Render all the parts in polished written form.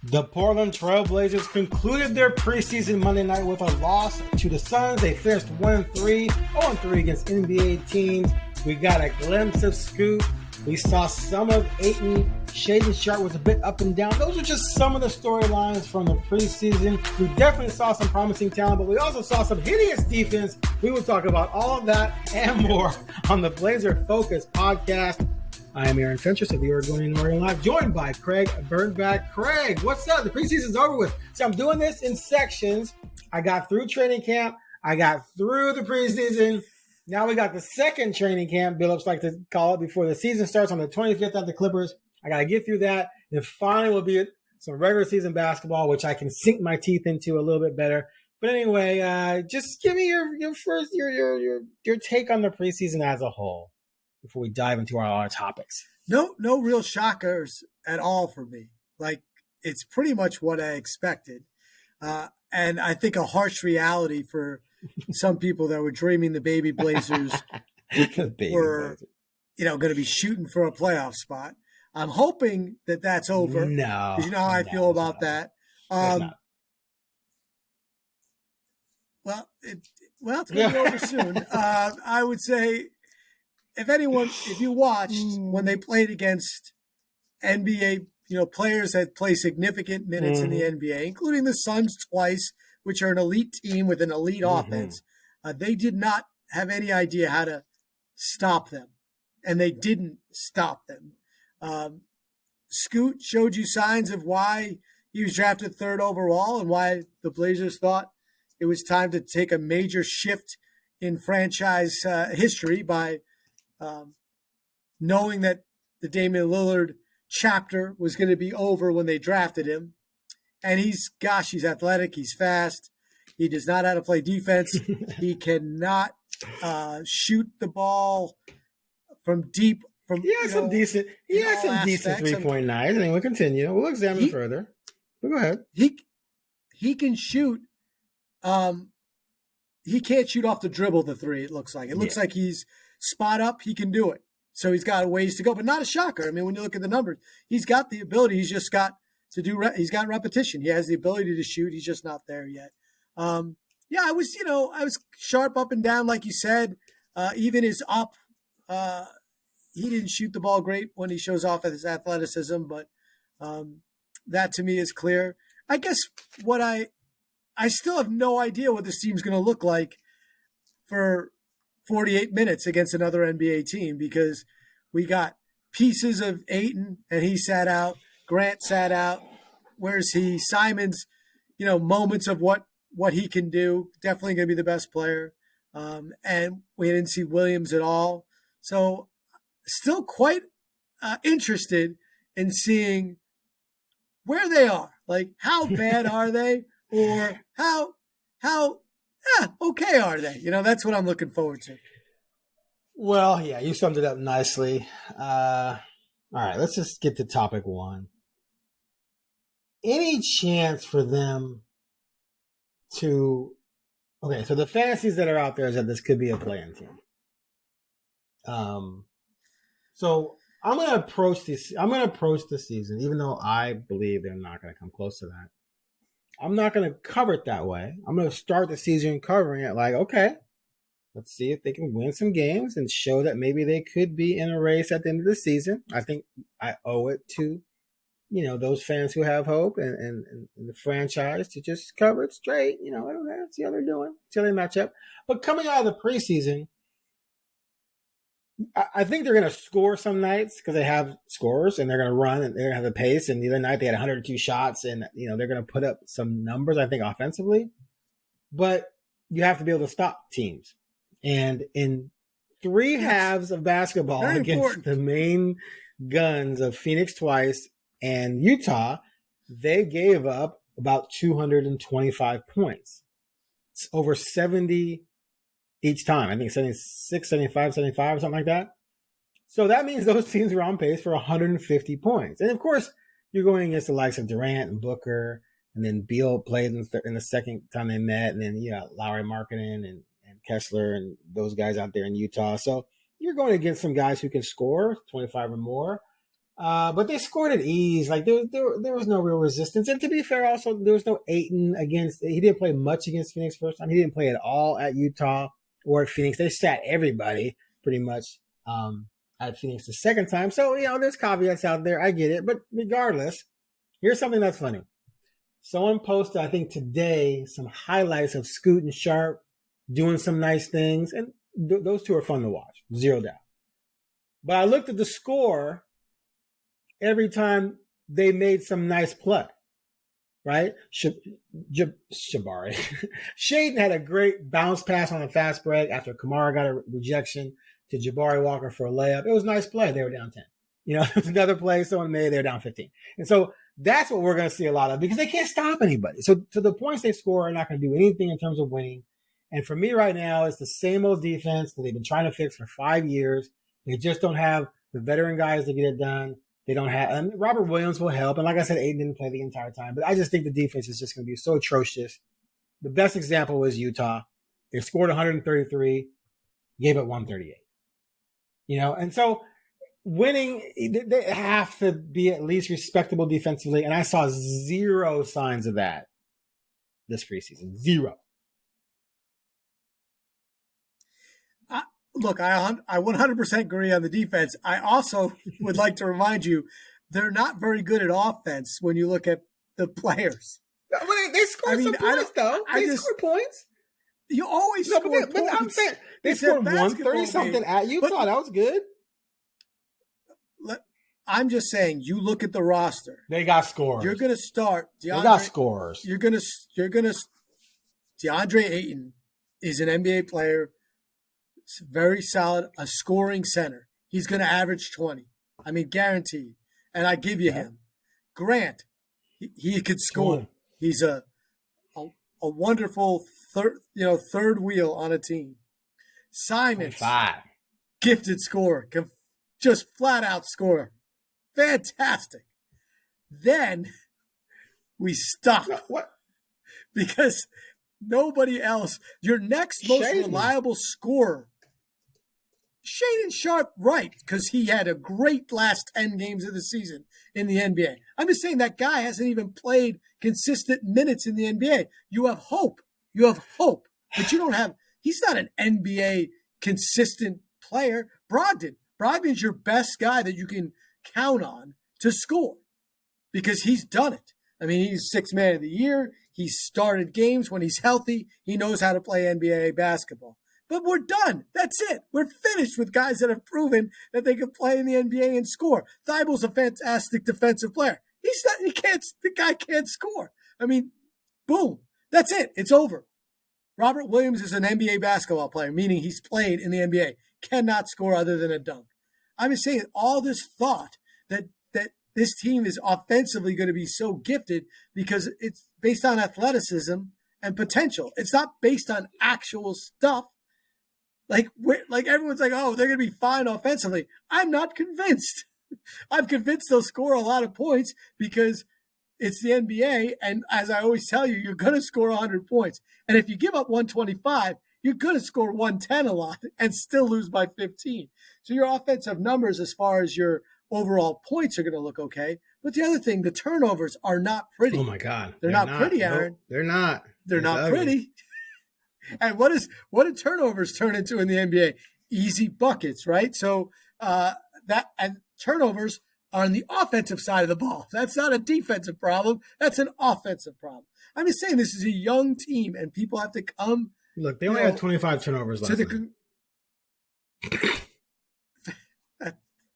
The Portland Trail Blazers concluded their preseason Monday night with a loss to the Suns. They finished 1-3, 0-3 against NBA teams. We got a glimpse of Scoot. We saw some of Ayton. Shaedon Sharpe was a bit up and down. Those are just some of the storylines from the preseason. We definitely saw some promising talent, but we also saw some hideous defense. We will talk about all of that and more on the Blazer Focus podcast. I am Aaron Fentress of the Oregonian OregonLive, joined by Craig Birnbach. Craig, what's up? The preseason's over with. So I'm doing this in sections. I got through training camp. I got through the preseason. Now we got the second training camp, Billups like to call it, before the season starts on the 25th at the Clippers. I got to get through that. And finally will be some regular season basketball, which I can sink my teeth into a little bit better. But anyway, just give me your first your take on the preseason as a whole before we dive into our topics. No real shockers at all for me. Like, it's pretty much what I expected. And I think a harsh reality for some people that were dreaming the baby Blazers were, going to be shooting for a playoff spot. I'm hoping that that's over. No. Because you know how I feel about that. Well, it's going to be over soon. I would say, if you watched when they played against NBA, players that play significant minutes in the NBA, including the Suns twice, which are an elite team with an elite offense, they did not have any idea how to stop them, and they didn't stop them. Scoot showed you signs of why he was drafted third overall and why the Blazers thought it was time to take a major shift in franchise history by knowing that the Damian Lillard chapter was going to be over when they drafted him. And he's athletic. He's fast. He does not know how to play defense. He cannot shoot the ball from deep. He has some decent 3-point nights. And we'll continue. We'll examine further. But go ahead. He can shoot. He can't shoot off the dribble, the three, it looks like. It looks like he's spot up. He can do it. So he's got ways to go, but not a shocker. I mean, when you look at the numbers, he's got the ability. He's just got to do. He's got repetition. He has the ability to shoot. He's just not there yet. I was sharp up and down, like you said. Even his up, he didn't shoot the ball great when he shows off his athleticism, but that to me is clear. I guess I still have no idea what this team's going to look like for 48 minutes against another NBA team, because we got pieces of Ayton and he sat out. Grant sat out. Where's he? Simon's, moments of what he can do. Definitely going to be the best player. And we didn't see Williams at all. So still quite interested in seeing where they are. Like, how bad are they? Or how okay are they? That's what I'm looking forward to. Well, yeah, you summed it up nicely. All right, let's just get to topic one. Any chance for them to – okay, so the fantasies that are out there is that this could be a play-in team. So I'm going to approach the season, even though I believe they're not going to come close to that. I'm not going to cover it that way. I'm going to start the season covering it like, okay, let's see if they can win some games and show that maybe they could be in a race at the end of the season. I think I owe it to, those fans who have hope and the franchise to just cover it straight. Let's see how they're doing. See how they match up. But coming out of the preseason, I think they're going to score some nights because they have scorers and they're going to run and they're going to have the pace. And the other night they had 102 shots and, they're going to put up some numbers, I think, offensively. But you have to be able to stop teams. And in three halves of basketball against the main guns of Phoenix twice and Utah, they gave up about 225 points. It's over 70 each time. I think 76, 75, 75 or something like that. So that means those teams were on pace for 150 points. And, of course, you're going against the likes of Durant and Booker, and then Beal played in the second time they met, and then, Lowry Markkanen and Kessler and those guys out there in Utah. So you're going against some guys who can score 25 or more. But they scored at ease. Like there was no real resistance. And to be fair, also there was no Ayton against. He didn't play much against Phoenix first time. He didn't play at all at Utah or at Phoenix. They sat everybody pretty much at Phoenix the second time. So there's caveats out there. I get it. But regardless, here's something that's funny. Someone posted, I think today, some highlights of Scoot and Sharpe doing some nice things, and those two are fun to watch, zero doubt. But I looked at the score every time they made some nice play, right? Shabari. Shaedon had a great bounce pass on a fast break after Kamara got a rejection to Jabari Walker for a layup. It was a nice play. They were down 10. It was another play someone made, they were down 15. And so that's what we're going to see a lot of because they can't stop anybody. So to the points they score are not going to do anything in terms of winning. And for me right now, it's the same old defense that they've been trying to fix for 5 years. They just don't have the veteran guys to get it done. They don't have, and Robert Williams will help. And like I said, Aiden didn't play the entire time, but I just think the defense is just going to be so atrocious. The best example was Utah. They scored 133, gave it 138. And so winning, they have to be at least respectable defensively. And I saw zero signs of that this preseason. Zero. Look, I 100% agree on the defense. I also would like to remind you, they're not very good at offense when you look at the players. They scored some points, though. They scored points. You always score points. But I'm saying they scored 130-something at Utah. That was good. I'm just saying, you look at the roster. They got scores. You're going to start. They got scores. You're going to. DeAndre Ayton is an NBA player. Very solid, a scoring center. He's going to average 20. I mean, guaranteed. And I give you him. Grant, he could score. He's a wonderful third wheel on a team. Simons, 25. Gifted scorer, just flat out scorer. Fantastic. Then we stop. What? Because nobody else, your next most reliable scorer, Shaedon Sharpe, right, because he had a great last 10 games of the season in the NBA. I'm just saying that guy hasn't even played consistent minutes in the NBA. You have hope. But you don't have – he's not an NBA consistent player. Brogdon's your best guy that you can count on to score because he's done it. I mean, he's sixth man of the year. He's started games when he's healthy. He knows how to play NBA basketball. But we're done. That's it. We're finished with guys that have proven that they can play in the NBA and score. Thybulle's a fantastic defensive player. The guy can't score. I mean, boom. That's it. It's over. Robert Williams is an NBA basketball player, meaning he's played in the NBA. Cannot score other than a dunk. I'm just saying all this thought that this team is offensively going to be so gifted because it's based on athleticism and potential. It's not based on actual stuff. Like everyone's like, oh, they're going to be fine offensively. I'm not convinced. I'm convinced they'll score a lot of points because it's the NBA. And as I always tell you, you're going to score 100 points. And if you give up 125, you're going to score 110 a lot and still lose by 15. So your offensive numbers as far as your overall points are going to look okay. But the other thing, the turnovers are not pretty. Oh, my God. They're not pretty, Aaron. Nope, they're not. They're not pretty. And what do turnovers turn into in the NBA? Easy buckets, right? So and turnovers are on the offensive side of the ball. That's not a defensive problem. That's an offensive problem. I'm just saying this is a young team, and people have to come. Look, they only had 25 turnovers last night.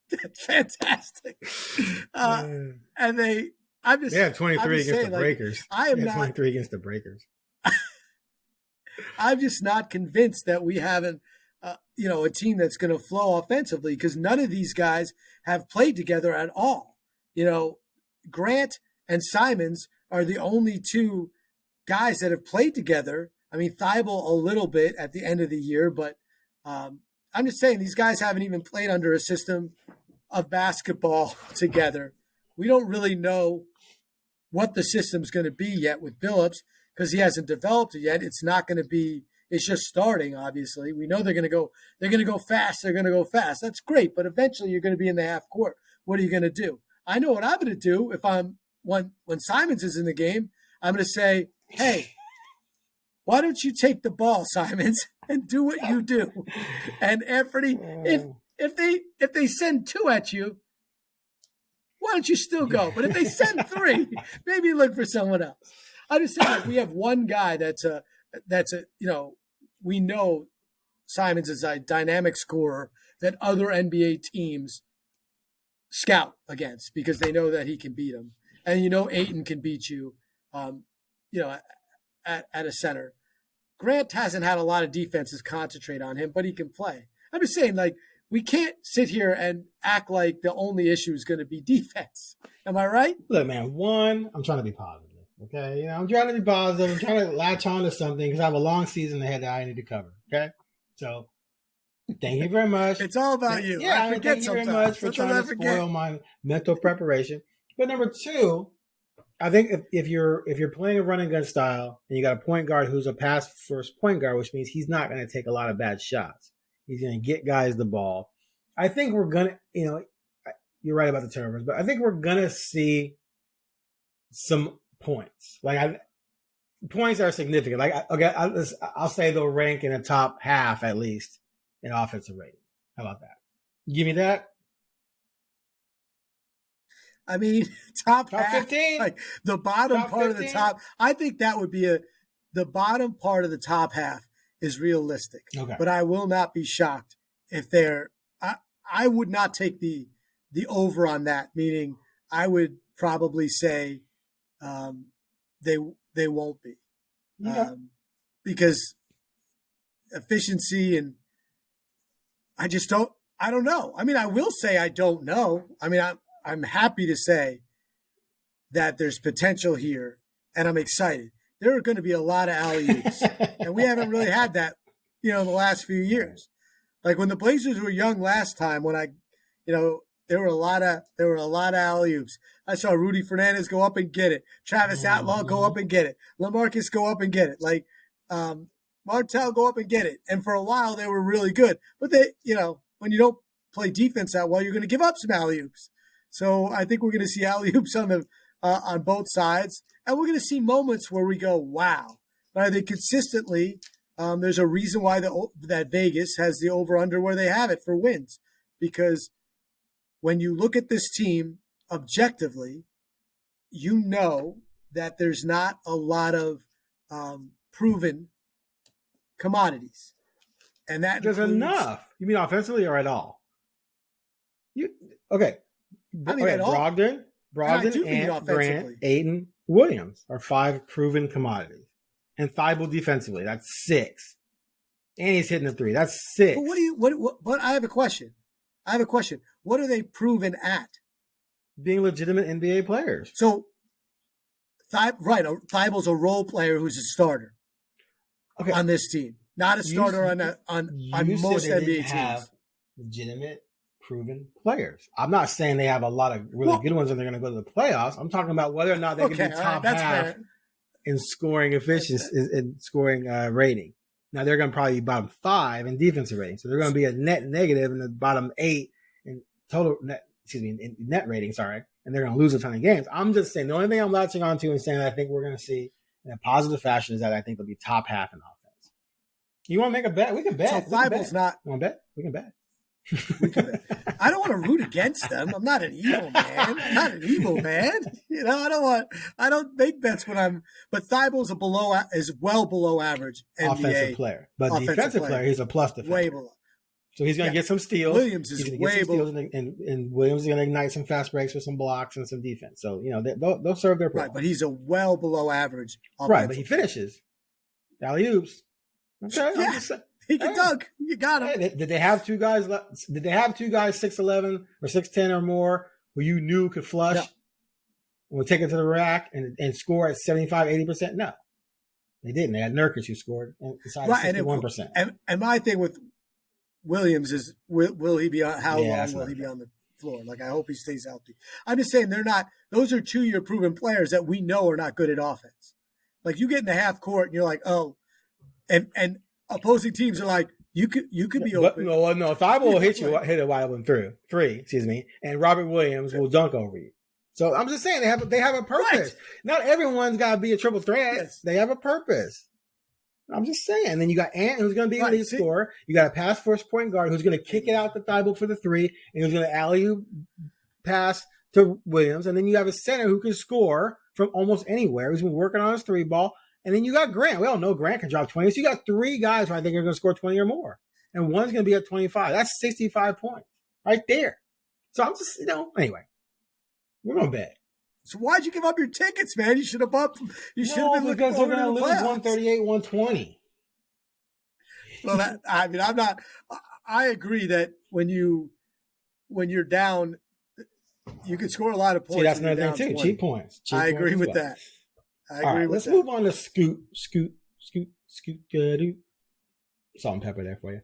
That's fantastic. And they had 23 against the Breakers. I am not 23 against the Breakers. I'm just not convinced that we have a team that's going to flow offensively because none of these guys have played together at all. Grant and Simons are the only two guys that have played together. I mean, Thybulle a little bit at the end of the year, but I'm just saying these guys haven't even played under a system of basketball together. We don't really know what the system's going to be yet with Billups because he hasn't developed it yet. It's not going to be. It's just starting. Obviously, we know they're going to go. They're going to go fast. They're going to go fast. That's great, but eventually you're going to be in the half court. what are you going to do? I know what I'm going to do if when Simons is in the game. I'm going to say, hey, why don't you take the ball, Simons, and do what you do? And Anthony, if they send 2 at you, why don't you still go? But if they send 3, maybe look for someone else. I'm just saying, like, we have one guy that's a we know Simons is a dynamic scorer that other NBA teams scout against because they know that he can beat them. And Ayton can beat you, at a center. Grant hasn't had a lot of defenses concentrate on him, but he can play. I'm just saying, like, we can't sit here and act like the only issue is going to be defense. Am I right? Look, man, I'm trying to be positive. Okay, I'm trying to be positive. I'm trying to latch on to something because I have a long season ahead that I need to cover. Okay, so thank you very much. It's all about you. Yeah, I forget thank you very much for trying to spoil my mental preparation. But number 2, I think if you're playing a run and gun style and you got a point guard who's a pass first point guard, which means he's not going to take a lot of bad shots. He's going to get guys the ball. I think we're going to, you're right about the turnovers, but I think we're going to see some points. Points are significant. I'll say they'll rank in the top half at least in offensive rating. How about that? Give me that. I mean, top half, 15, like the bottom top part 15? Of the top. I think that would be the bottom part of the top half is realistic. Okay. But I will not be shocked if they're. I would not take the over on that. Meaning, I would probably say they won't be because efficiency and I don't know. I mean, I will say I don't know. I mean, I'm happy to say that there's potential here, and I'm excited. There are going to be a lot of alley-oops, and we haven't really had that, in the last few years. Like when the Blazers were young last time, there were a lot of alley-oops. I saw Rudy Fernandez go up and get it. Travis Outlaw go up and get it. LaMarcus go up and get it. Like Martell go up and get it. And for a while they were really good. But they, when you don't play defense that well, you're going to give up some alley-oops. So I think we're going to see alley-oops on both sides. And we're going to see moments where we go, wow. But I think consistently there's a reason why that Vegas has the over-under where they have it for wins. Because when you look at this team objectively, you know that there's not a lot of proven commodities. And that there's enough. You mean offensively or at all? Okay. I mean, at all. Brogdon, Ant, Grant, Ayton, Williams are 5 proven commodities. And Thibault defensively, that's 6. And he's hitting the 3. That's 6. But I have a question. What are they proven at? Being legitimate NBA players. So, Thibault's a role player who's a starter on this team. Not a starter on most NBA teams. Have legitimate, proven players. I'm not saying they have a lot of really good ones and they're going to go to the playoffs. I'm talking about whether or not they can be top half in scoring efficiency, in scoring rating. Now they're going to probably be bottom 5 in defensive rating, so they're going to be a net negative in the bottom 8 in total net. In net rating. Sorry, and they're going to lose a ton of games. I'm just saying the only thing I'm latching onto and saying that I think we're going to see in a positive fashion is that I think they'll be top half in offense. You want to make a bet? We can bet. So Thibault's not. You want to bet? We can bet. I don't want to root against them. I'm not an evil man. I don't make bets when I'm. But Thibault's is well below average NBA offensive player, but defensive player, he's a plus defender. Way below. So he's going to get some steals. Williams is way below. And Williams is going to ignite some fast breaks with some blocks and some defense. So, they'll serve their purpose. Right, but he's a well below average. Right, but he finishes. Alley-oops. Okay. Yeah, he can dunk. You got him. Hey, did they have 2 guys? Did they have 2 guys 6'11" or 6'10" or more who you knew could flush and would take it to the rack and score at 75, 80%? No. They didn't. They had Nurkic who scored inside 61%. And my thing with Williams is will he be on how long will he be on the floor? Like I hope he stays healthy. I'm just saying those are 2-year proven players that we know are not good at offense. Like you get in the half court and you're like, oh, and opposing teams are like, You could be But open. no, Thibault will hit a wide open three, and Robert Williams will dunk over you. So I'm just saying they have a purpose. Right. Not everyone's got to be a triple threat. Yes. They have a purpose. I'm just saying. And then you got Ant, who's going to be a lead scorer. You got a pass first point guard who's going to kick it out to Thibault for the three, and who's going to alley-oop pass to Williams. And then you have a center who can score from almost anywhere, who's been working on his three ball. And then you got Grant. We all know Grant can drop 20. So you got three guys who I think are going to score 20 or more. And one's going to be at 25. That's 65 points right there. So I'm just, anyway, we're going to bet. So why'd you give up your tickets, man? You should have bought. You should have been looking forward to the playoffs. 138, 120. Well, I'm not. I agree that when you're down, you can score a lot of points. See, that's another thing too. 20. Cheap points. I agree with that. Let's move on to Scoot. Salt and pepper there for you.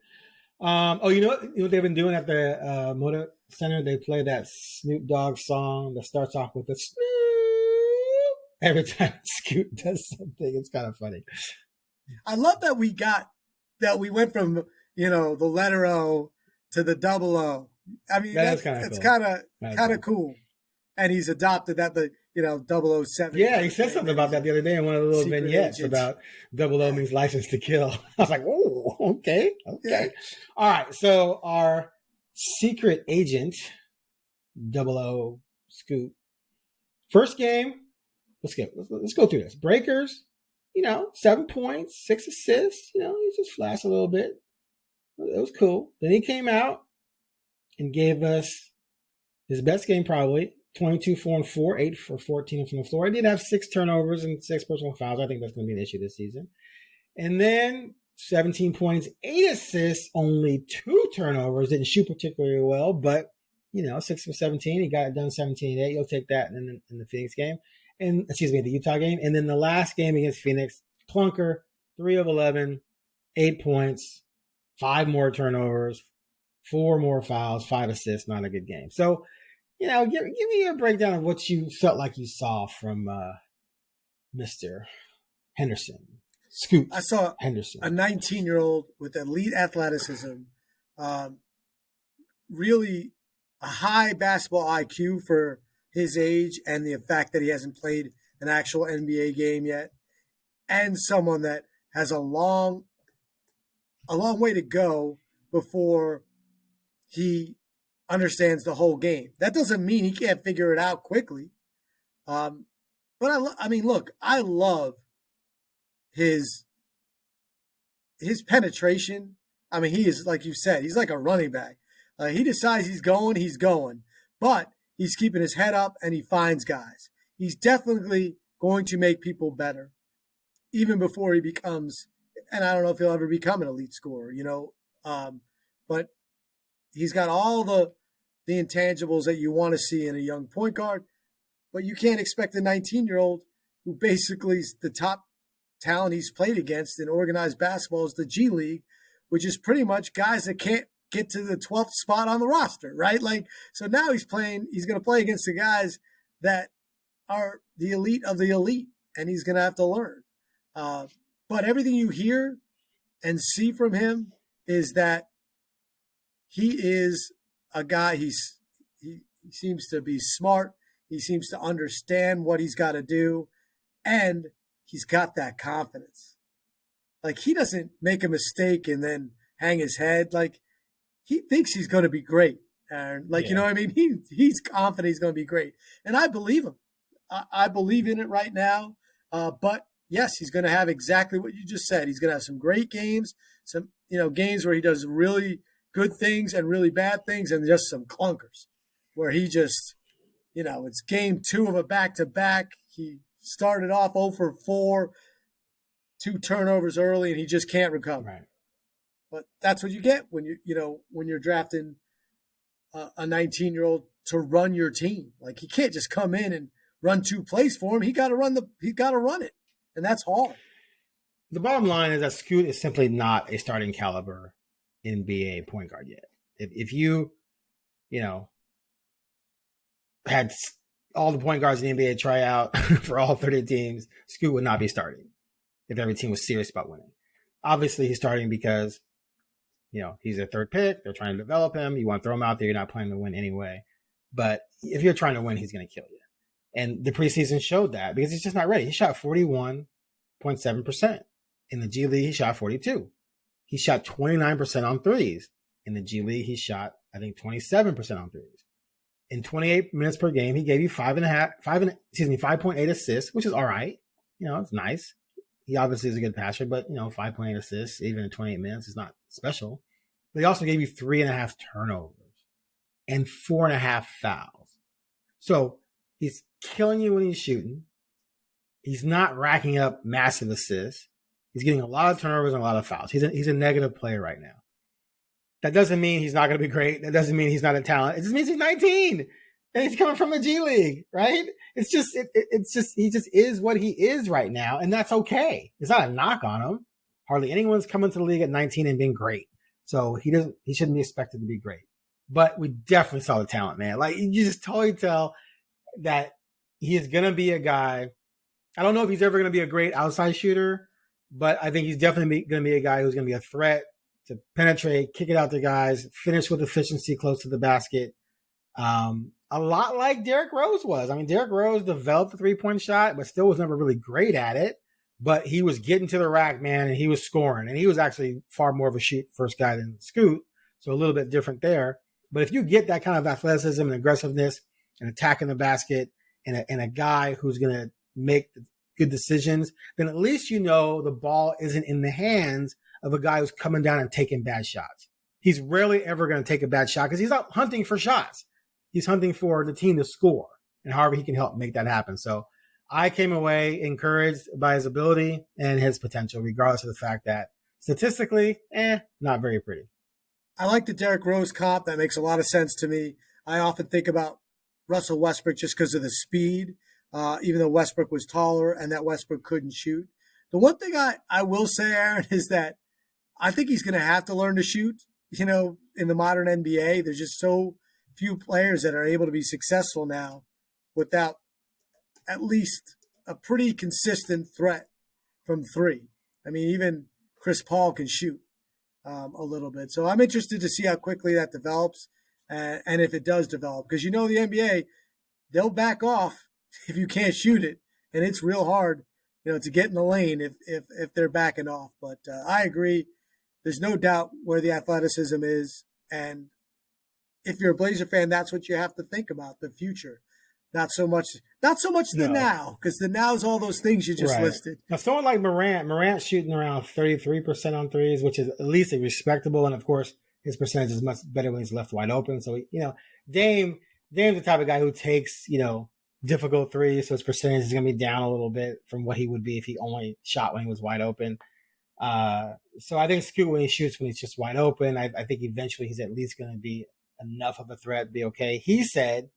You know what they've been doing at the Moda Center? They play that Snoop Dogg song that starts off with the Snoop. Every time Scoot does something, it's kind of funny. I love that we went from the letter O to the double O. I mean, that's kind of cool. And he's adopted that 007. Yeah, he said something about that the other day in one of the little vignettes about 00 means license to kill. I was like, oh, okay. Yeah. All right, so our secret agent, 00 Scoot. First game, let's go through this. Breakers, 7 points, 6 assists. He just flashed a little bit. It was cool. Then he came out and gave us his best game probably. 22, 4, and 4, 8 for 14 from the floor. He did have 6 turnovers and 6 personal fouls. I think that's going to be an issue this season. And then 17 points, 8 assists, only 2 turnovers. Didn't shoot particularly well, but 6 for 17. He got it done 17-8. You'll take that in the Phoenix game, the Utah game. And then the last game against Phoenix, clunker, 3 of 11, 8 points, 5 more turnovers, 4 more fouls, 5 assists. Not a good game. So, give me a breakdown of what you felt like you saw from Mr. Henderson. Scoot. I saw Henderson, a 19-year-old with elite athleticism, really a high basketball IQ for his age and the fact that he hasn't played an actual NBA game yet, and someone that has a long way to go before he understands the whole game. That doesn't mean he can't figure it out quickly. But I love his penetration. I mean, he is, like you said, he's like a running back. He decides he's going, but he's keeping his head up and he finds guys. He's definitely going to make people better, even before he becomes, and I don't know if he'll ever become an elite scorer, but he's got all the intangibles that you want to see in a young point guard, but you can't expect a 19-year-old who basically is the top talent he's played against in organized basketball is the G League, which is pretty much guys that can't get to the 12th spot on the roster, right? So now he's going to play against the guys that are the elite of the elite, and he's going to have to learn. But everything you hear and see from him is that he is a guy, he seems to be smart. He seems to understand what he's got to do, and he's got that confidence. He doesn't make a mistake and then hang his head. He thinks he's going to be great. And you know what I mean? He's confident he's going to be great. And I believe him. I believe in it right now. But yes, he's going to have exactly what you just said. He's going to have some great games, some, games where he does really good things and really bad things, and just some clunkers where he just, it's game 2 of a back-to-back. He started off 0 for 4, 2 turnovers early, and he just can't recover. Right. But that's what you get when when you're drafting a 19-year-old to run your team. He can't just come in and run 2 plays for him. He got to run it, and that's hard. The bottom line is that Scoot is simply not a starting caliber NBA point guard yet. If you, had all the point guards in the NBA try out for all 30 teams, Scoot would not be starting if every team was serious about winning. Obviously, he's starting because he's their third pick. They're trying to develop him. You want to throw him out there. You're not planning to win anyway. But if you're trying to win, he's going to kill you. And the preseason showed that because he's just not ready. He shot 41.7%. In the G League, he shot 42. He shot 29% on threes. In the G League, he shot, I think, 27% on threes. In 28 minutes per game, he gave you 5.8 assists, which is all right. It's nice. He obviously is a good passer, but 5.8 assists, even in 28 minutes, is not special. But he also gave you 3.5 turnovers and 4.5 fouls. So he's killing you when he's shooting. He's not racking up massive assists. He's getting a lot of turnovers and a lot of fouls. He's a negative player right now. That doesn't mean he's not going to be great. That doesn't mean he's not a talent. It just means he's 19 and he's coming from the G League, right? He just is what he is right now, and that's okay. It's not a knock on him. Hardly anyone's coming to the league at 19 and being great, so he shouldn't be expected to be great. But we definitely saw the talent, man. Like, you just totally tell that he is going to be a guy. I don't know if he's ever going to be a great outside shooter, but I think he's definitely going to be a guy who's going to be a threat to penetrate, kick it out to guys, finish with efficiency close to the basket. A lot like Derrick Rose was. I mean, Derrick Rose developed the three-point shot, but still was never really great at it. But he was getting to the rack, man, and he was scoring. And he was actually far more of a shoot first guy than Scoot, so a little bit different there. But if you get that kind of athleticism and aggressiveness and attacking the basket and a guy who's going to make good decisions, then at least the ball isn't in the hands of a guy who's coming down and taking bad shots. He's rarely ever going to take a bad shot because he's not hunting for shots. He's hunting for the team to score, and however he can help make that happen. So I came away encouraged by his ability and his potential, regardless of the fact that statistically, not very pretty. I like the Derrick Rose comp. That makes a lot of sense to me. I often think about Russell Westbrook just because of the speed, even though Westbrook was taller and that Westbrook couldn't shoot. The one thing I will say, Aaron, is that I think he's going to have to learn to shoot. In the modern NBA, there's just so few players that are able to be successful now without at least a pretty consistent threat from three. I mean, even Chris Paul can shoot a little bit. So I'm interested to see how quickly that develops and if it does develop. Because the NBA, they'll back off if you can't shoot it. And it's real hard, to get in the lane if they're backing off. But I agree. There's no doubt where the athleticism is. And if you're a Blazer fan, that's what you have to think about, the future. Not so much the now, because the now is all those things you just listed. Now, someone like Morant's shooting around 33% on threes, which is at least respectable. And, of course, his percentage is much better when he's left wide open. So, Dame's the type of guy who takes, difficult threes. So his percentage is going to be down a little bit from what he would be if he only shot when he was wide open. So I think Scoot, when he shoots when he's just wide open, I think eventually he's at least going to be enough of a threat to be okay. He said,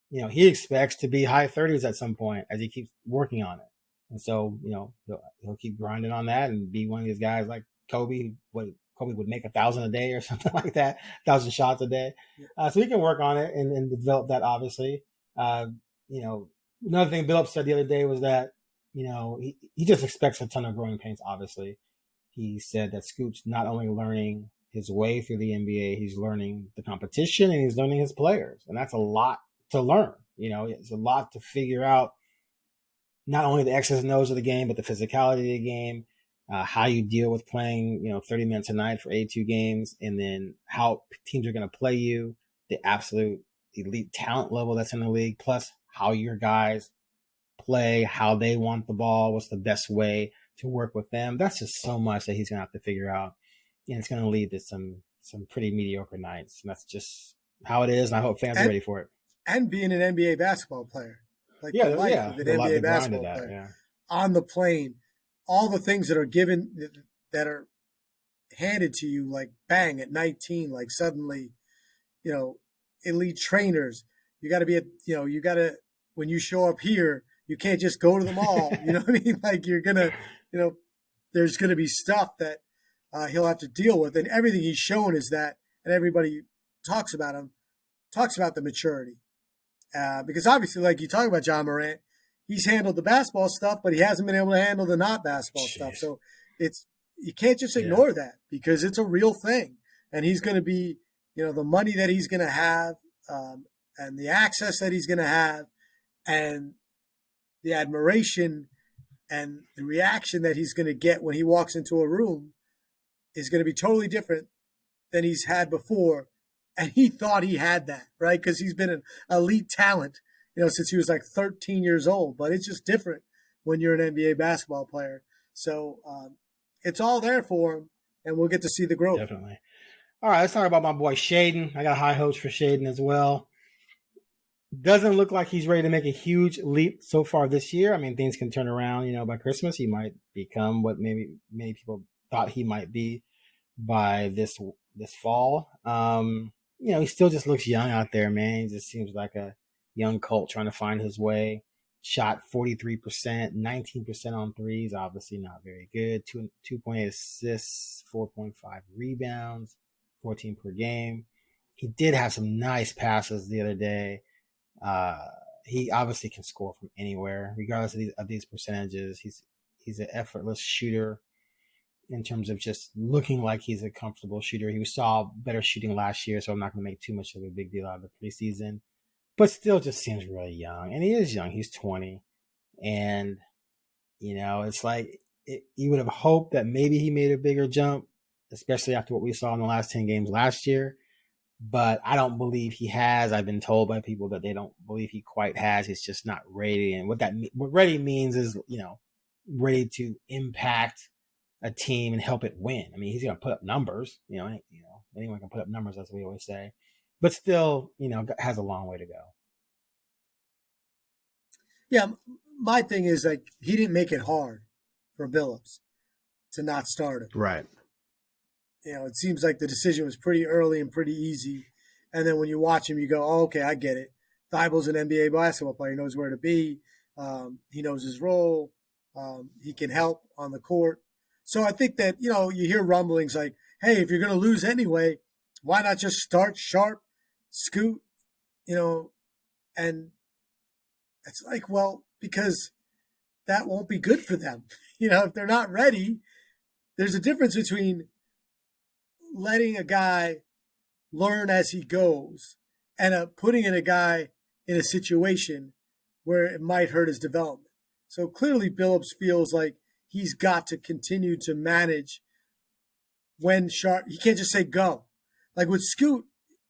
he expects to be high 30s at some point as he keeps working on it. And so, he'll keep grinding on that and be one of these guys like Kobe. Kobe would make 1,000 a day or something like that, 1,000 shots a day. So he can work on it and develop that, obviously. Another thing Billups said the other day was that, he just expects a ton of growing pains, obviously. He said that Scoot's not only learning his way through the NBA, he's learning the competition and he's learning his players. And that's a lot to learn. It's a lot to figure out, not only the X's and O's of the game, but the physicality of the game, how you deal with playing, 30 minutes a night for 82 games, and then how teams are going to play you, the absolute elite talent level that's in the league, plus how your guys play, how they want the ball, what's the best way to work with them. That's just so much that he's going to have to figure out. And it's going to lead to some pretty mediocre nights. And that's just how it is. And I hope fans are ready for it. And being an NBA basketball player. Like the life of an NBA basketball player. On the plane, all the things that are given, that are handed to you, like bang, at 19, like suddenly, elite trainers. You got to be when you show up here, you can't just go to the mall. You know what I mean? Like you're going to, there's going to be stuff that he'll have to deal with. And everything he's shown is that, and everybody talks about him, talks about the maturity. Because obviously, like you talk about John Morant, he's handled the basketball stuff, but he hasn't been able to handle the not basketball stuff. So you can't just ignore that because it's a real thing. and he's going to be, the money that he's going to have, and the access that he's going to have, and the admiration and the reaction that he's going to get when he walks into a room is going to be totally different than he's had before. And he thought he had that, right? Because he's been an elite talent, since he was like 13 years old. But it's just different when you're an NBA basketball player. So it's all there for him, and we'll get to see the growth. Definitely. All right, let's talk about my boy Shaedon. I got high hopes for Shaedon as well. Doesn't look like he's ready to make a huge leap so far this year. I mean, things can turn around, by Christmas. He might become what maybe many people thought he might be by this fall. He still just looks young out there, man. He just seems like a young colt trying to find his way. Shot 43%, 19% on threes, obviously not very good. 2.8 assists, 4.5 rebounds, 14 per game. He did have some nice passes the other day. He obviously can score from anywhere, regardless of these percentages. He's an effortless shooter in terms of just looking like he's a comfortable shooter. He saw better shooting last year, so I'm not going to make too much of a big deal out of the preseason. But still just seems really young. And he is young. He's 20. And, it's like you would have hoped that maybe he made a bigger jump, especially after what we saw in the last 10 games last year. But I don't believe he has. I've been told by people that they don't believe he quite has. He's just not ready. And what ready means is, ready to impact a team and help it win. I mean, he's going to put up numbers. Anyone can put up numbers, as we always say. But still, has a long way to go. Yeah, my thing is, like, he didn't make it hard for Billups to not start him. Right. It seems like the decision was pretty early and pretty easy. And then when you watch him, you go, oh, okay, I get it. Thibel's an NBA basketball player. He knows where to be. He knows his role. He can help on the court. So I think that, you hear rumblings like, hey, if you're going to lose anyway, why not just start Sharpe, Scoot, and it's like, well, because that won't be good for them. If they're not ready, there's a difference between letting a guy learn as he goes and putting in a guy in a situation where it might hurt his development. So clearly Billups feels like he's got to continue to manage when Sharpe, he can't just say go. Like with Scoot,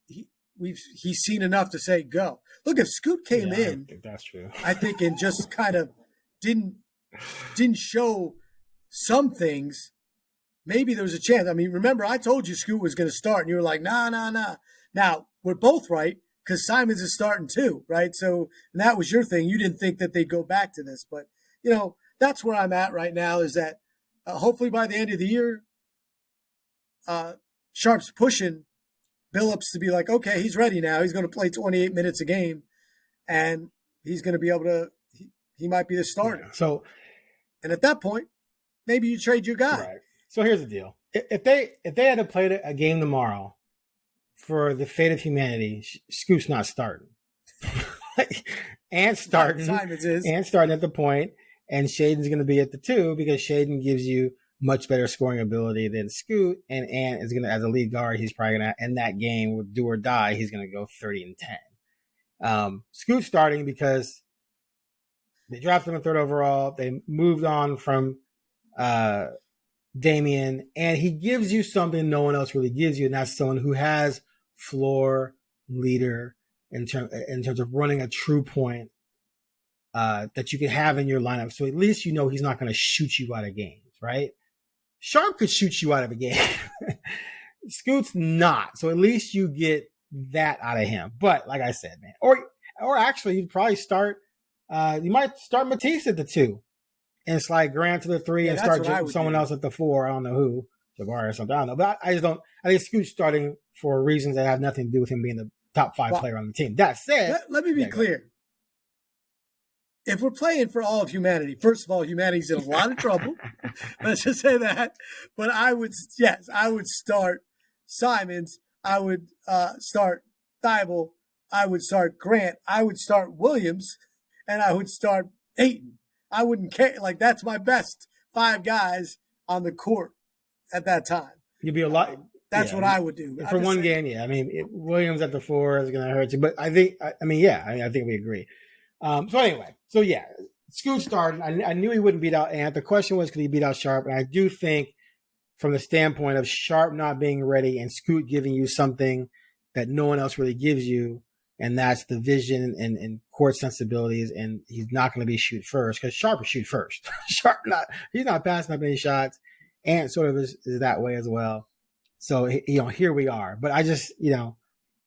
he's seen enough to say go. Look, if Scoot came in, I think that's true. I think, and just kind of didn't show some things, maybe there was a chance. I mean, remember, I told you Scoot was going to start, and you were like, nah. Now, we're both right, because Simons is starting too, right? So, and that was your thing. You didn't think that they'd go back to this. But, that's where I'm at right now, is that hopefully by the end of the year, Sharpe's pushing Billups to be like, okay, he's ready now. He's going to play 28 minutes a game, and he's going to be able to – he might be the starter. Yeah. So, and at that point, maybe you trade your guy. Right. So here's the deal. If they had to play a game tomorrow for the fate of humanity, Scoot's not starting. and starting at the point, and Shaedon's going to be at the 2 because Shaedon gives you much better scoring ability than Scoot, and Ant is going to, as a lead guard, he's probably going to, in that game with do or die, he's going to go 30 and 10. Scoot's starting because they drafted him in 3rd overall. They moved on from Damian, and he gives you something no one else really gives you, and that's someone who has floor leader in terms of running a true point that you can have in your lineup. So at least he's not going to shoot you out of games, right? Sharpe could shoot you out of a game. Scoot's not. So at least you get that out of him. But like I said, man, or actually you'd probably start, you might start Matisse at the 2 and slide Grant to the 3 and start someone else at the 4. I don't know who, Jabari or something. I don't know. But I think Scoot's starting for reasons that have nothing to do with him being the top 5 player on the team. That said, let me be clear. If we're playing for all of humanity, first of all, humanity's in a lot of trouble. Let's just say that. But I would start Simons. I would start Thibault. I would start Grant. I would start Williams. And I would start Ayton. I wouldn't care. Like, that's my best 5 guys on the court at that time. You'd be a lot. That's what I would do. For one game, yeah. I mean, Williams at the 4 is going to hurt you. But I think, I think we agree. So anyway, Scoot started. I knew he wouldn't beat out Ant. The question was, could he beat out Sharpe? And I do think from the standpoint of Sharpe not being ready and Scoot giving you something that no one else really gives you, and that's the vision and court sensibilities, and he's not going to be shoot first because Sharpe will shoot first. He's not passing up any shots. Ant sort of is that way as well. So, here we are. But I just,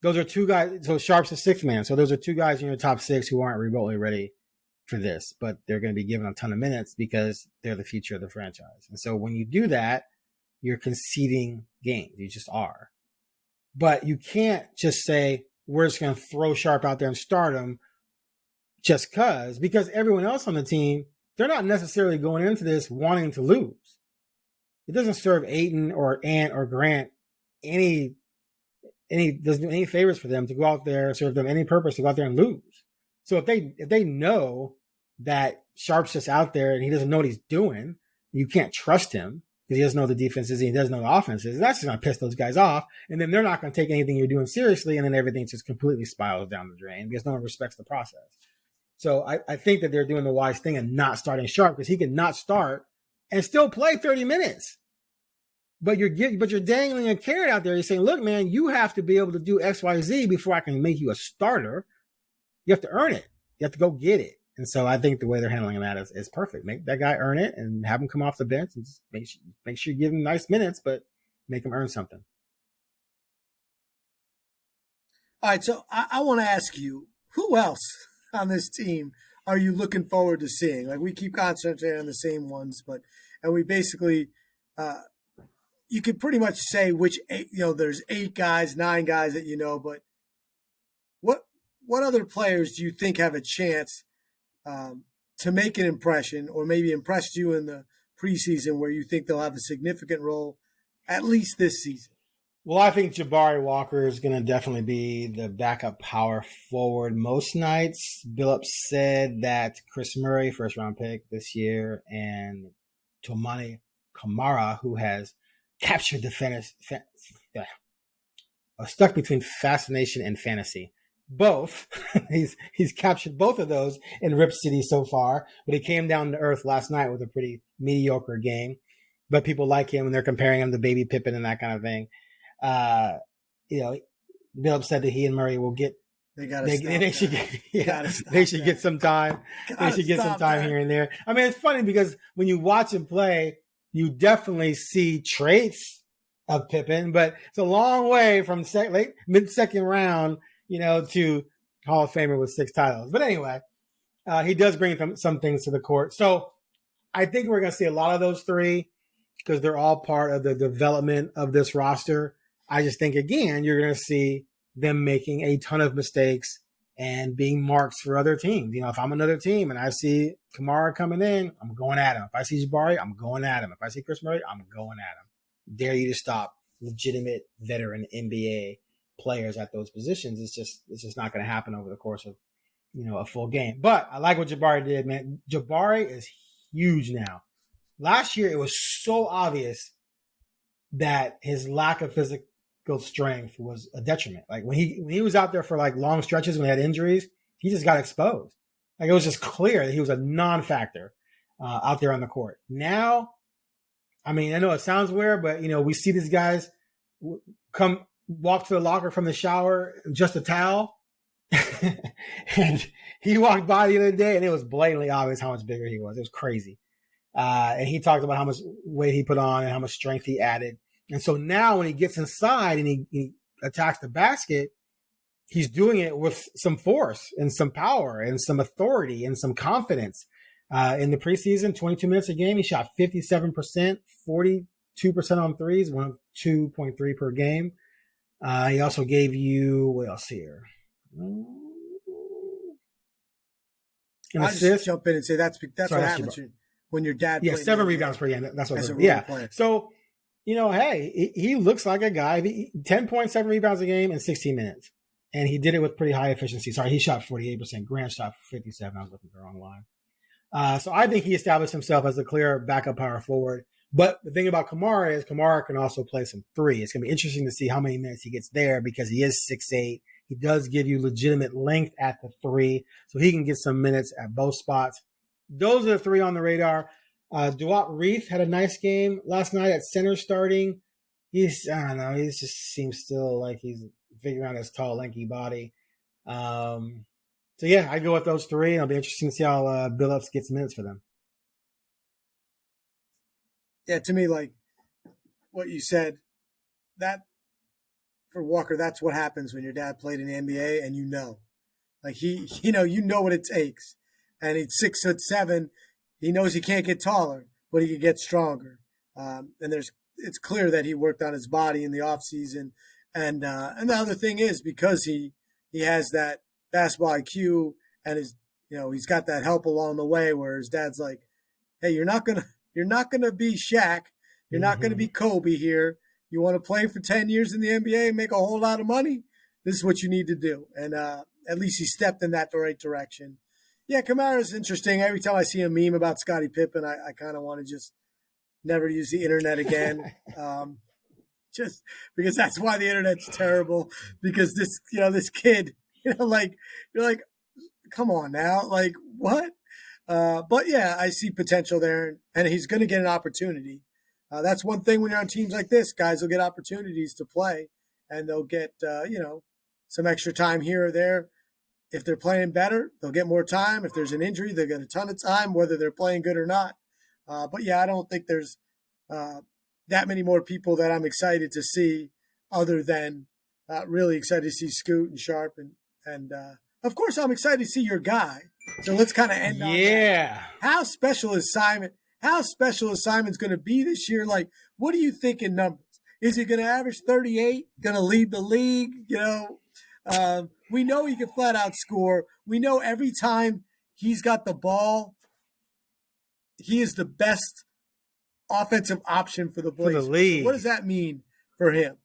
those are two guys. So Sharpe's the 6th man. So those are two guys in your top 6 who aren't remotely ready for this, but they're going to be given a ton of minutes because they're the future of the franchise. And so when you do that, you're conceding games. You just are. But you can't just say, we're just going to throw Sharpe out there and start him just because everyone else on the team, they're not necessarily going into this wanting to lose. It doesn't serve Ayton or Ant or Grant doesn't do any favors for them to go out there, serve them any purpose to go out there and lose. So if they know that Sharpe's just out there and he doesn't know what he's doing, you can't trust him because he doesn't know the defenses and he doesn't know the offenses. That's just going to piss those guys off. And then they're not going to take anything you're doing seriously. And then everything just completely spirals down the drain because no one respects the process. So I think that they're doing the wise thing and not starting Sharpe because he can not start and still play 30 minutes. But you're dangling a carrot out there. You're saying, look, man, you have to be able to do X, Y, Z before I can make you a starter. You have to earn it. You have to go get it. And so I think the way they're handling that is perfect. Make that guy earn it and have him come off the bench and just make sure you give him nice minutes, but make him earn something. All right, so I want to ask you, who else on this team are you looking forward to seeing? Like, we keep concentrating on the same ones, and we basically you could pretty much say which 8, there's 8 guys, 9 guys that but what other players do you think have a chance to make an impression or maybe impressed you in the preseason where you think they'll have a significant role at least this season? Well, I think Jabari Walker is going to definitely be the backup power forward most nights. Billups said that Chris Murray, first-round pick this year, and Toumani Camara, who has captured the stuck between fascination and fantasy. Both. he's captured both of those in Rip City so far, but he came down to earth last night with a pretty mediocre game. But people like him and they're comparing him to Baby Pippen and that kind of thing. Billups said that he and Murray will get. They should get some time. They should get some time here and there. I mean, it's funny because when you watch him play, you definitely see traits of Pippen, but it's a long way from mid-second round, to Hall of Famer with 6 titles. But anyway, he does bring some things to the court. So I think we're going to see a lot of those 3 because they're all part of the development of this roster. I just think, again, you're going to see them making a ton of mistakes and being marks for other teams. If I'm another team and I see Kamara coming in, I'm going at him. If I see Jabari, I'm going at him. If I see Chris Murray, I'm going at him. Dare you to stop legitimate veteran NBA players at those positions. It's just not going to happen over the course of, a full game. But I like what Jabari did, man. Jabari is huge now. Last year, it was so obvious that his lack of physical strength was a detriment. Like when he was out there for like long stretches when he had injuries, he just got exposed. Like it was just clear that he was a non-factor out there on the court. Now, I mean, I know it sounds weird, but we see these guys walk to the locker from the shower, just a towel. And he walked by the other day and it was blatantly obvious how much bigger he was. It was crazy. And he talked about how much weight he put on and how much strength he added. And so now when he gets inside and he attacks the basket, he's doing it with some force and some power and some authority and some confidence. In the preseason, 22 minutes a game, he shot 57%, 42% on threes, 2.3 per game. He also gave you, what else here? I'll just jump in and say that's what happens when your dad plays. Yeah, 7 rebounds per game. That's what it is. Yeah. Player. So, hey, he looks like a guy, 10.7 rebounds a game in 16 minutes. And he did it with pretty high efficiency. Sorry, he shot 48%. Grant shot 57%. I was looking at the wrong line. So I think he established himself as a clear backup power forward. But the thing about Kamara is Kamara can also play some three. It's going to be interesting to see how many minutes he gets there because he is 6'8". He does give you legitimate length at the three, so he can get some minutes at both spots. Those are the three on the radar. Duat Reith had a nice game last night at center starting. I don't know, he just seems still like he's figuring out his tall, lanky body. So yeah, I go with those three. It'll be interesting to see how Billups gets minutes for them. Yeah, to me, like what you said, that for Walker, that's what happens when your dad played in the NBA, and like you know what it takes, and he's 6'7". He knows he can't get taller, but he can get stronger. And it's clear that he worked on his body in the off season, and the other thing is because he has that basketball IQ and he's got that help along the way where his dad's like, hey, you're not gonna be Shaq. You're not gonna be Kobe here. You want to play for 10 years in the NBA and make a whole lot of money? This is what you need to do. And at least he stepped in that right direction. Yeah, Kamara's interesting. Every time I see a meme about Scottie Pippen, I kind of want to just never use the internet again. Just because that's why the internet's terrible. Because this kid, like you're like, come on now, like what? But yeah, I see potential there, and he's going to get an opportunity. That's one thing when you're on teams like this, guys will get opportunities to play, and they'll get some extra time here or there. If they're playing better, they'll get more time. If there's an injury, they'll get a ton of time, whether they're playing good or not. But yeah, I don't think there's that many more people that I'm excited to see, other than really excited to see Scoot and Sharpe, and of course I'm excited to see your guy. So let's kind of end on that. How special is Simon? How special is Simon's going to be this year? Like, what do you think in numbers? Is he going to average 38? Going to lead the league? We know he can flat out score. We know every time he's got the ball, he is the best offensive option for the Blazers. For the league. So what does that mean for him?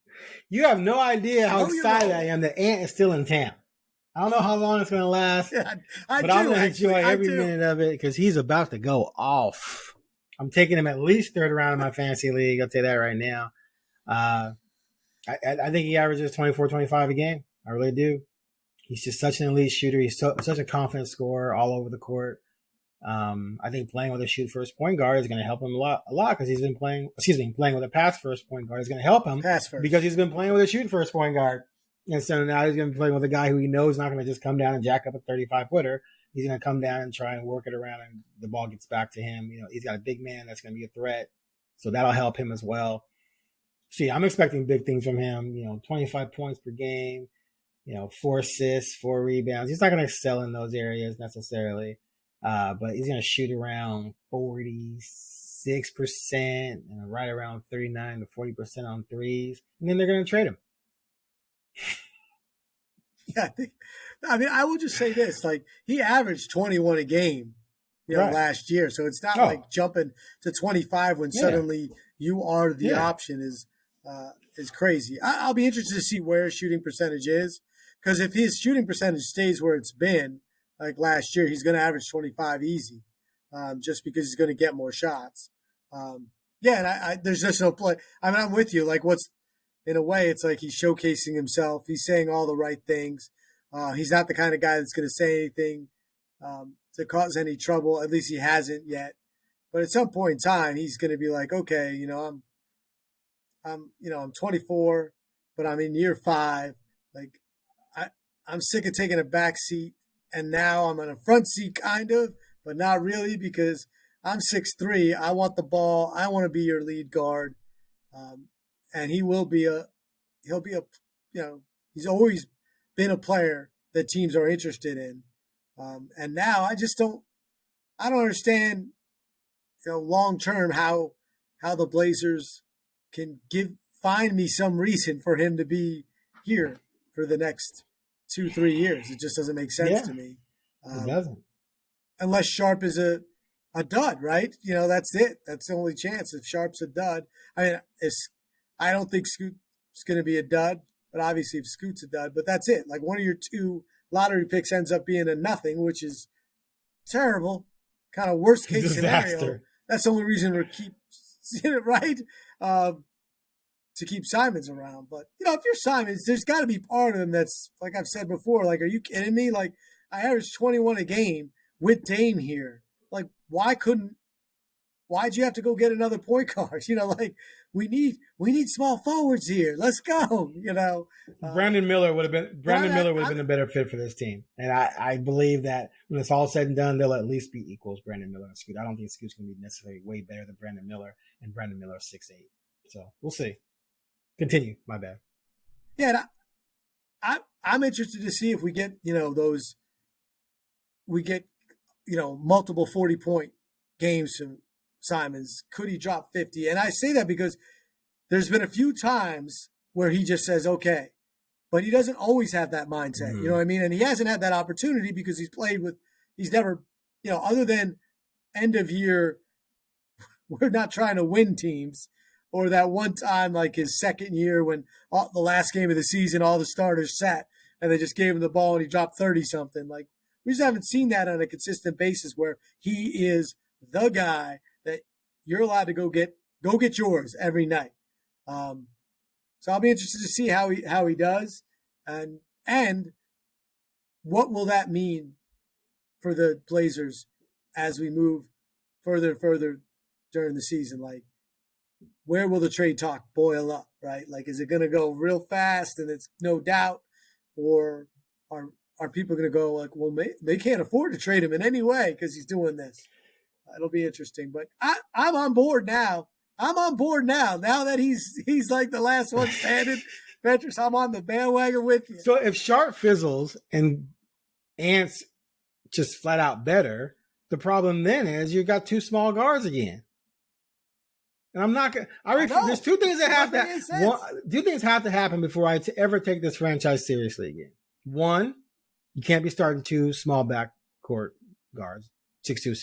You have no idea how excited I am. The Ant is still in town. I don't know how long it's going to last, but I'm going to enjoy every minute of it because he's about to go off. I'm taking him at least third round in my fantasy league. I'll tell you that right now. I think he averages 24, 25 a game. I really do. He's just such an elite shooter. He's such a confident scorer all over the court. I think playing with a shoot first point guard is going to help him a lot because he's been playing with a pass first point guard is going to help him because he's been playing with a shoot first point guard. And so now he's going to be playing with a guy who he knows is not going to just come down and jack up a 35-footer. He's going to come down and try and work it around, and the ball gets back to him. He's got a big man that's going to be a threat, so that'll help him as well. See, I'm expecting big things from him. 25 points per game, 4 assists, 4 rebounds. He's not going to excel in those areas necessarily, but he's going to shoot around 46% and right around 39 to 40% on threes, and then they're going to trade him. Yeah, I will just say this: like he averaged 21 a game, last year. So it's not like jumping to 25 when suddenly you are the option is crazy. I'll be interested to see where his shooting percentage is, because if his shooting percentage stays where it's been, like last year, he's going to average 25 easy, just because he's going to get more shots. And there's just no play. I mean, I'm with you. Like in a way, it's like he's showcasing himself. He's saying all the right things. He's not the kind of guy that's going to say anything to cause any trouble. At least he hasn't yet. But at some point in time, he's going to be like, okay, I'm 24, but I'm in year 5. Like I'm sick of taking a back seat, and now I'm in a front seat kind of, but not really, because I'm 6'3". I want the ball. I want to be your lead guard. And he's always been a player that teams are interested in. And now I don't understand, long-term how the Blazers can find me some reason for him to be here for the next 2-3 years. It just doesn't make sense to me. It doesn't. Unless Sharpe is a dud, right? That's it. That's the only chance if Sharpe's a dud. I mean, I don't think Scoot's going to be a dud, but obviously if Scoot's a dud, but that's it. Like one of your 2 lottery picks ends up being a nothing, which is terrible, kind of worst case scenario. That's the only reason we keep right? To keep Simons around. But, if you're Simons, there's got to be part of him that's, like I've said before, like, are you kidding me? Like, I averaged 21 a game with Dame here. Like, why'd you have to go get another point guard? Like, we need small forwards here. Let's go. Brandon Miller would have been a better fit for this team. And I believe that when it's all said and done, they'll at least be equals Brandon Miller and Scoot. I don't think Scoot's going to be necessarily way better than Brandon Miller, and Brandon Miller is 6'8". So we'll see. Continue. My bad. Yeah, and I'm interested to see if we get, multiple 40-point games from Simons. Could he drop 50? And I say that because there's been a few times where he just says, okay, but he doesn't always have that mindset. You know what I mean? And he hasn't had that opportunity because he's never, other than end of year, we're not trying to win teams. Or that one time, like his second year when the last game of the season, all the starters sat and they just gave him the ball and he dropped 30-something. Like, we just haven't seen that on a consistent basis where he is the guy that you're allowed to go get yours every night. So I'll be interested to see how he does, and what will that mean for the Blazers as we move further and further during the season. Like, where will the trade talk boil up, right? Like, is it going to go real fast and it's no doubt, or are people going to go like, well, they can't afford to trade him in any way because he's doing this? It'll be interesting, but I'm on board now. Now that he's like the last one standing. Fentress, I'm on the bandwagon with you. So if Sharpe fizzles and Ant's just flat out better, the problem then is you've got two small guards again. And I'm not going to, there's two things that have two things have to happen before I ever take this franchise seriously again. One, you can't be starting two small backcourt guards, 6'2",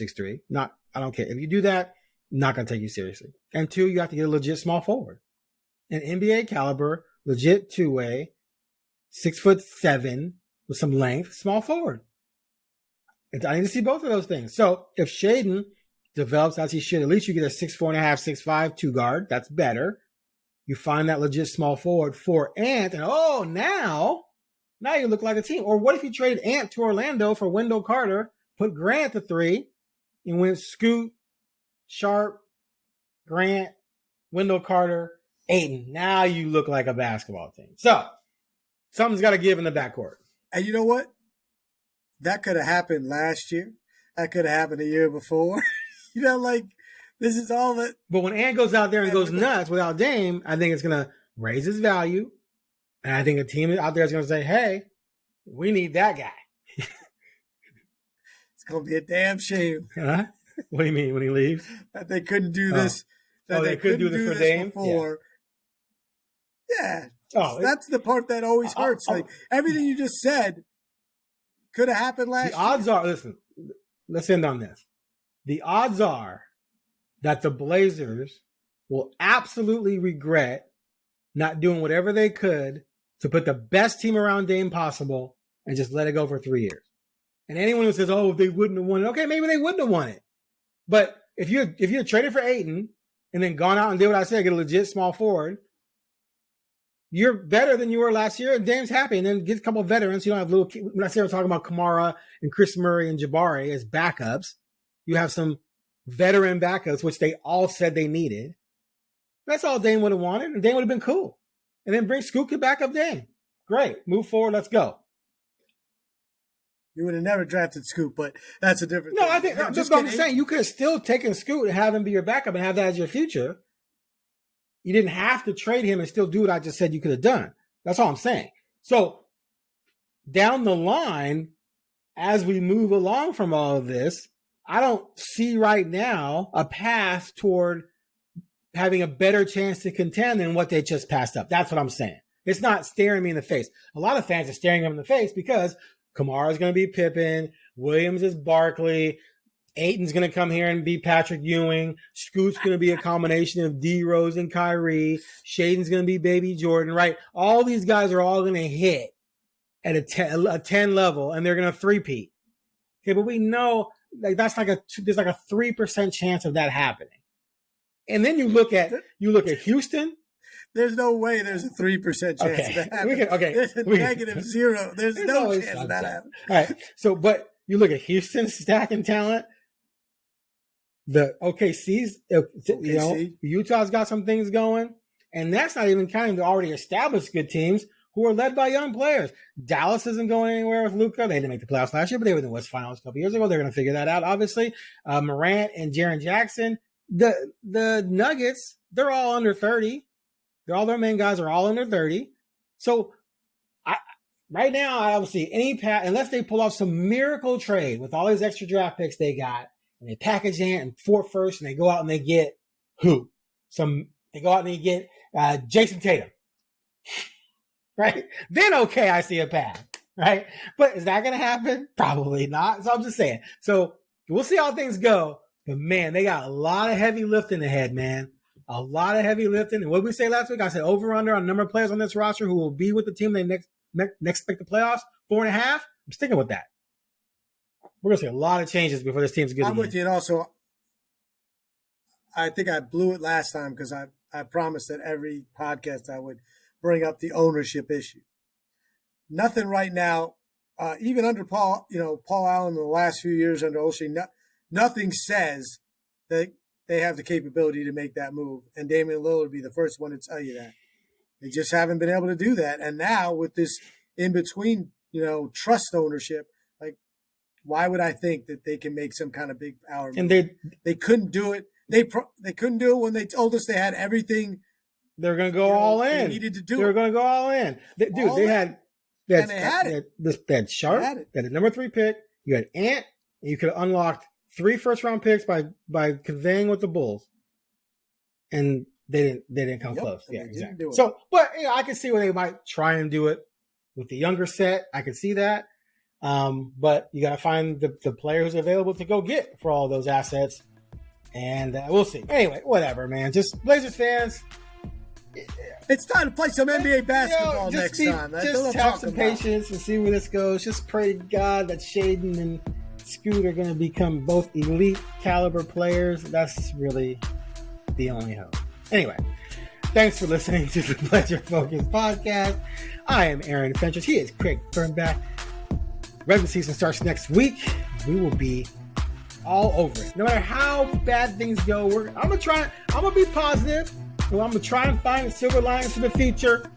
6'3". I don't care. If you do that, I'm not going to take you seriously. And two, you have to get a legit small forward. An NBA caliber, legit two-way, 6'7" with some length, small forward. And I need to see both of those things. So if Shaedon develops as he should, at least you get a 6'4.5", 6'5" two guard. That's better. You find that legit small forward for Ant, and now you look like a team. Or what if you traded Ant to Orlando for Wendell Carter, put Grant to 3, and went Scoot, Sharpe, Grant, Wendell Carter, Ayton. Now you look like a basketball team. So something's got to give in the backcourt. And you know what? That could have happened last year. That could have happened the year before. This is all that. But when Ant goes out there and goes nuts without Dame, I think it's going to raise his value. And I think a team out there is going to say, hey, we need that guy. It's going to be a damn shame. Huh? What do you mean when he leaves? That they couldn't do this. That they couldn't do this for Dame before. Yeah. That's the part that always hurts. Like, everything you just said could have happened last year. The odds are, listen, let's end on this. The odds are that the Blazers will absolutely regret not doing whatever they could to put the best team around Dame possible and just let it go for 3 years. And anyone who says, they wouldn't have won it, okay, maybe they wouldn't have won it. But if you're traded for Ayton and then gone out and did what I said, get a legit small forward, you're better than you were last year, and Dame's happy. And then get a couple of veterans. You don't have when I say we're talking about Kamara and Chris Murray and Jabari as backups, you have some veteran backups, which they all said they needed. That's all Dame would have wanted, and Dame would have been cool. And then bring Scoot to back up Dame. Great. Move forward. Let's go. You would have never drafted Scoot, but that's a different thing. I think I'm just saying you could have still taken Scoot and have him be your backup and have that as your future. You didn't have to trade him and still do what I just said you could have done. That's all I'm saying. So down the line, as we move along from all of this, I don't see right now a path toward having a better chance to contend than what they just passed up. That's what I'm saying. It's not staring me in the face. A lot of fans are staring them in the face because Kamara is going to be Pippen, Williams is Barkley, Ayton's going to come here and be Patrick Ewing, Scoot's going to be a combination of D Rose and Kyrie, Shaedon's going to be Baby Jordan, right? All these guys are all going to hit at a 10 level, and they're going to three-peat. Okay, but we know there's like a 3% chance of that happening. And then you look at Houston. There's no way there's a 3% chance of that happening. There's a negative 0. There's no chance of that happening. All right. So, but you look at Houston's stacking talent. The OKC's, Utah's got some things going. And that's not even counting the already established good teams who are led by young players. Dallas isn't going anywhere with Luka. They didn't make the playoffs last year, but they were in the West Finals a couple years ago. They're going to figure that out, obviously. Morant and Jaren Jackson. The Nuggets, they're all under 30. All their main guys are all under 30. So right now, I don't see any path, unless they pull off some miracle trade with all these extra draft picks they got, and they package in and 4 firsts, and they go out and they get who? They go out and they get Jason Tatum. Right? Then, okay, I see a path. Right? But is that going to happen? Probably not. So I'm just saying. So we'll see how things go. But, man, they got a lot of heavy lifting ahead, man. A lot of heavy lifting. And what did we say last week? I said over-under on number of players on this roster who will be with the team they next make the playoffs. 4.5. I'm sticking with that. We're going to see a lot of changes before this team's good I'm again. with you. And also, I think I blew it last time because I promised that every podcast I would bring up the ownership issue. Nothing right now, even under Paul Allen in the last few years under Olshey, nothing says that they have the capability to make that move. And Damian Lillard would be the first one to tell you that. They just haven't been able to do that. And now with this in-between, trust ownership, like, why would I think that they can make some kind of big power move? And they couldn't do it. They couldn't do it when they told us they had everything. They're going to go all in. They needed to do it. They were going to go all in. They had Sharpe, they had a number 3 pick. You had Ant, and you could have unlocked 3 first-round picks by conveying with the Bulls. And they didn't come close. Yeah, exactly. So, but I can see where they might try and do it with the younger set. I can see that. But you got to find the players available to go get for all those assets. And we'll see. Anyway, whatever, man. Just Blazers fans. It's time to play some NBA basketball next time. Just have some patience and see where this goes. Just pray to God that Shaedon and Scoot are going to become both elite caliber players. That's really the only hope. Anyway, thanks for listening to the Pleasure Focus podcast. I am Aaron Fentress. He is Craig Birnbach. Regular season starts next week. We will be all over it. No matter how bad things go, I'm gonna be positive. I'm gonna try and find silver linings for the future.